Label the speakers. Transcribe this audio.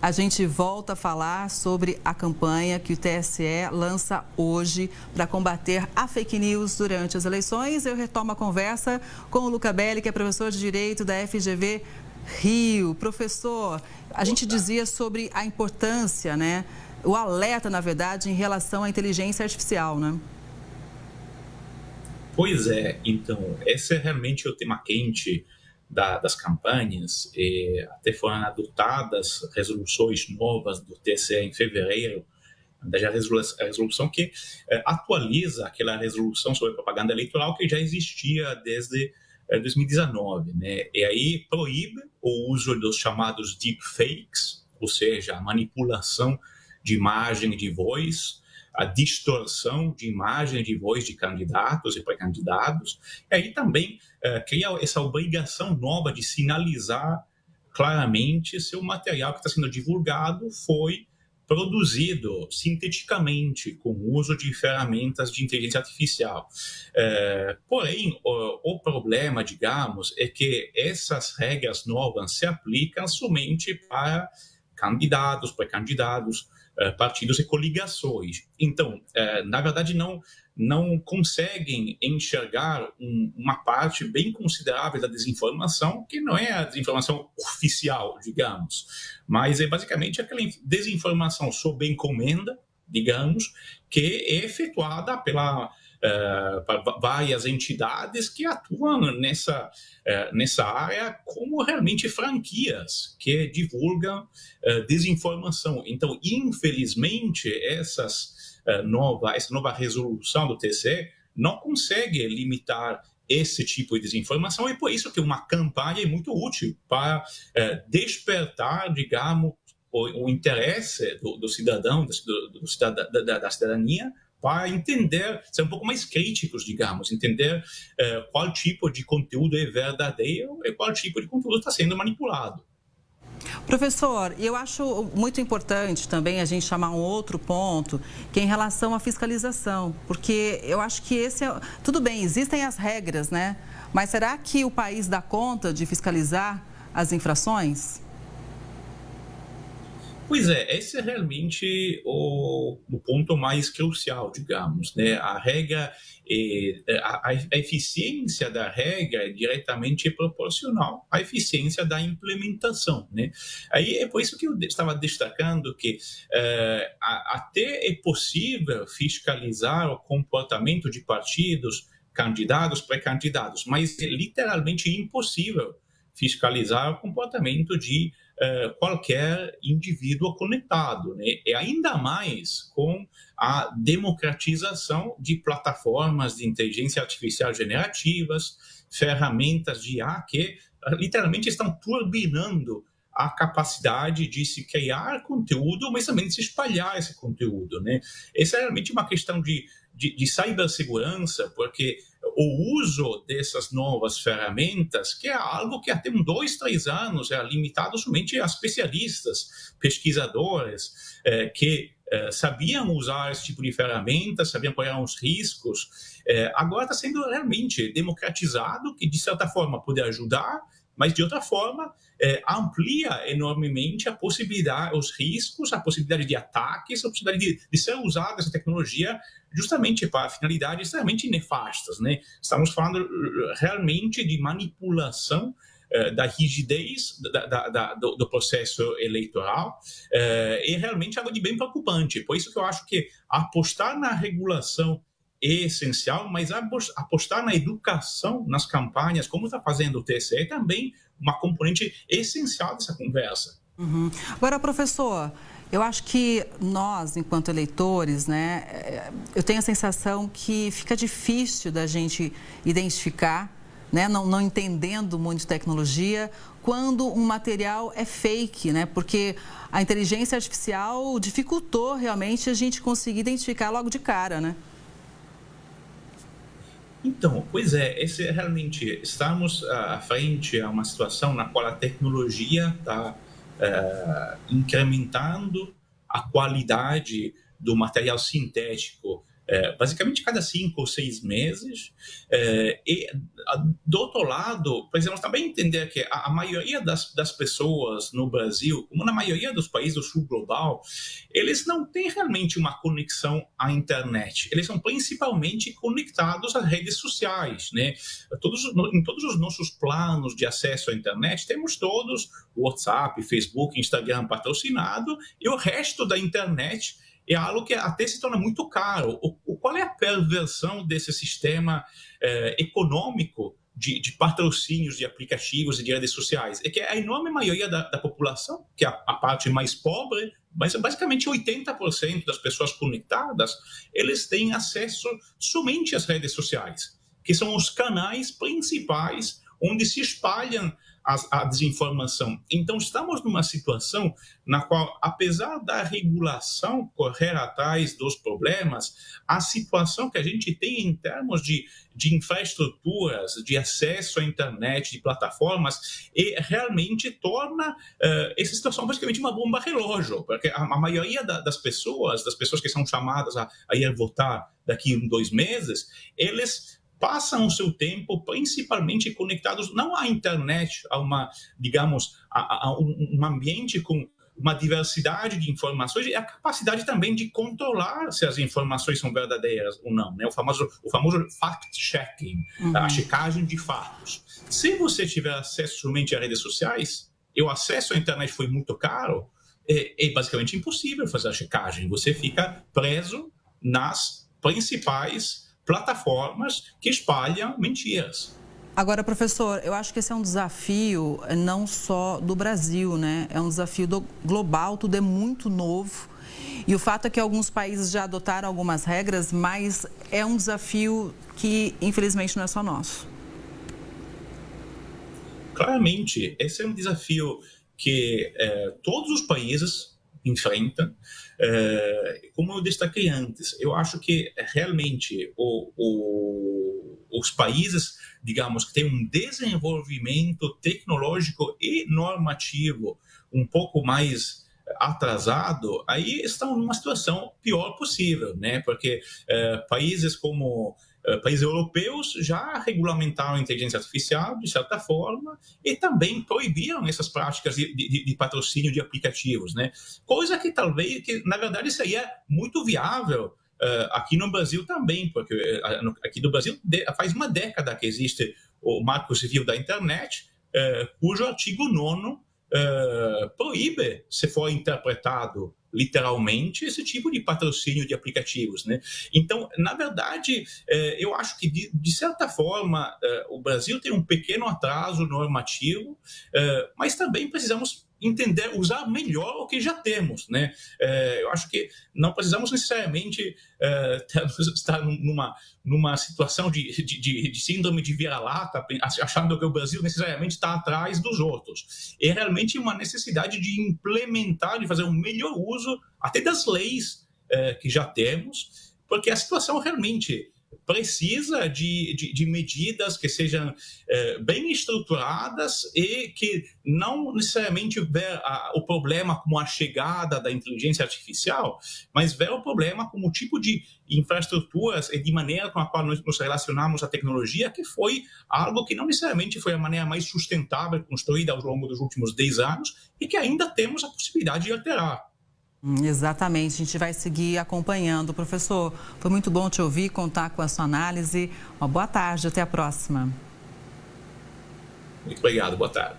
Speaker 1: A gente volta a falar sobre a campanha que o TSE lança hoje para combater a fake news durante as eleições. Eu retomo a conversa com o Luca Belli, que é professor de Direito da FGV Rio. Professor, a gente dizia sobre a importância, né? O alerta, na verdade, em relação à inteligência artificial, né?
Speaker 2: Pois é, então, esse é realmente o tema quente das campanhas. Até foram adotadas resoluções novas do TSE em fevereiro, a resolução que atualiza aquela resolução sobre propaganda eleitoral que já existia desde 2019, né? E aí proíbe o uso dos chamados deepfakes, ou seja, a manipulação de imagem e de voz, a distorção de imagem e de voz de candidatos e pré-candidatos. E aí também cria essa obrigação nova de sinalizar claramente se o material que está sendo divulgado foi produzido sinteticamente com o uso de ferramentas de inteligência artificial. Porém, o problema, digamos, é que essas regras novas se aplicam somente para candidatos, pré-candidatos, partidos e coligações. Então, na verdade, não conseguem enxergar uma parte bem considerável da desinformação, que não é a desinformação oficial, digamos, mas é basicamente aquela desinformação sob encomenda, digamos, que é efetuada por várias entidades que atuam nessa área como realmente franquias que divulgam desinformação. Então, infelizmente, essa nova resolução do TSE não consegue limitar esse tipo de desinformação, e por isso que uma campanha é muito útil para despertar, digamos, o interesse do cidadão, da cidadania, para entender, ser um pouco mais críticos, digamos, entender qual tipo de conteúdo é verdadeiro e qual tipo de conteúdo está sendo manipulado.
Speaker 1: Professor, eu acho muito importante também a gente chamar um outro ponto, que é em relação à fiscalização, porque eu acho que tudo bem, existem as regras, né? Mas será que o país dá conta de fiscalizar as infrações?
Speaker 2: Pois é, esse é realmente o ponto mais crucial, digamos, né? A regra, a eficiência da regra é diretamente proporcional à eficiência da implementação, né? Aí é por isso que eu estava destacando que até é possível fiscalizar o comportamento de partidos, candidatos, pré-candidatos, mas é literalmente impossível fiscalizar o comportamento de qualquer indivíduo conectado, né? E ainda mais com a democratização de plataformas de inteligência artificial generativas, ferramentas de IA que literalmente estão turbinando a capacidade de se criar conteúdo, mas também de se espalhar esse conteúdo, né? Essa é realmente uma questão de cibersegurança, porque o uso dessas novas ferramentas, que é algo que até 2, 3 anos era limitado somente a especialistas, pesquisadores, que sabiam usar esse tipo de ferramentas, sabiam quais eram os riscos. Agora está sendo realmente democratizado, que de certa forma pode ajudar, mas de outra forma amplia enormemente a possibilidade, os riscos, a possibilidade de ataques, a possibilidade de ser usada essa tecnologia justamente para finalidades extremamente nefastas, né? Estamos falando realmente de manipulação da rigidez do processo eleitoral, é realmente algo de bem preocupante. Por isso que eu acho que apostar na regulação é essencial, mas apostar na educação, nas campanhas, como está fazendo o TSE, é também uma componente essencial dessa conversa.
Speaker 1: Uhum. Agora, professor, eu acho que nós, enquanto eleitores, né, eu tenho a sensação que fica difícil da gente identificar, né, não entendendo muito de tecnologia, quando um material é fake, né, porque a inteligência artificial dificultou realmente a gente conseguir identificar logo de cara, né?
Speaker 2: Então, pois é, esse é realmente, estamos à frente a uma situação na qual a tecnologia está incrementando a qualidade do material sintético basicamente cada 5 ou 6 meses. E, do outro lado, precisamos também entender que a maioria das pessoas no Brasil, como na maioria dos países do sul global, eles não têm realmente uma conexão à internet. Eles são principalmente conectados às redes sociais, né? Em todos os nossos planos de acesso à internet, temos todos WhatsApp, Facebook, Instagram patrocinado, e o resto da internet é algo que até se torna muito caro. Qual é a perversão desse sistema econômico de patrocínios de aplicativos e de redes sociais? É que a enorme maioria da população, que é a parte mais pobre, mas basicamente 80% das pessoas conectadas, eles têm acesso somente às redes sociais, que são os canais principais onde se espalham a desinformação. Então, estamos numa situação na qual, apesar da regulação correr atrás dos problemas, a situação que a gente tem em termos de infraestruturas, de acesso à internet, de plataformas, realmente torna essa situação basicamente uma bomba relógio, porque a maioria das pessoas que são chamadas a ir votar daqui a 2 meses, eles passam o seu tempo principalmente conectados não à internet, a um ambiente com uma diversidade de informações e a capacidade também de controlar se as informações são verdadeiras ou não, né? O famoso fact-checking, a checagem de fatos. Se você tiver acesso somente às redes sociais, e o acesso à internet foi muito caro, é basicamente impossível fazer a checagem. Você fica preso nas principais plataformas que espalham mentiras.
Speaker 1: Agora, professor, eu acho que esse é um desafio não só do Brasil, né? É um desafio global, tudo é muito novo. E o fato é que alguns países já adotaram algumas regras, mas é um desafio que, infelizmente, não é só nosso.
Speaker 2: Claramente, esse é um desafio que todos os países enfrentam. Como eu destaquei antes, eu acho que realmente os países, digamos, que têm um desenvolvimento tecnológico e normativo um pouco mais atrasado, aí estão numa situação pior possível, né? Porque países europeus já regulamentaram a inteligência artificial, de certa forma, e também proibiram essas práticas de patrocínio de aplicativos, né? Coisa que na verdade, seria muito viável aqui no Brasil também, porque aqui no Brasil faz uma década que existe o Marco Civil da Internet, cujo artigo 9º proíbe, se for interpretado literalmente, esse tipo de patrocínio de aplicativos, né? Então, na verdade, eu acho que, de certa forma, o Brasil tem um pequeno atraso normativo, mas também precisamos entender, usar melhor o que já temos, né? Eu acho que não precisamos necessariamente estar numa situação de síndrome de vira-lata, achando que o Brasil necessariamente está atrás dos outros. É realmente uma necessidade de implementar, de fazer um melhor uso até das leis que já temos, porque a situação realmente precisa de medidas que sejam bem estruturadas e que não necessariamente ver o problema como a chegada da inteligência artificial, mas ver o problema como o tipo de infraestruturas e de maneira com a qual nós nos relacionamos à tecnologia, que foi algo que não necessariamente foi a maneira mais sustentável construída ao longo dos últimos 10 anos e que ainda temos a possibilidade de alterar.
Speaker 1: Exatamente, a gente vai seguir acompanhando. Professor, foi muito bom te ouvir, contar com a sua análise. Uma boa tarde, até a próxima.
Speaker 2: Muito obrigado, boa tarde.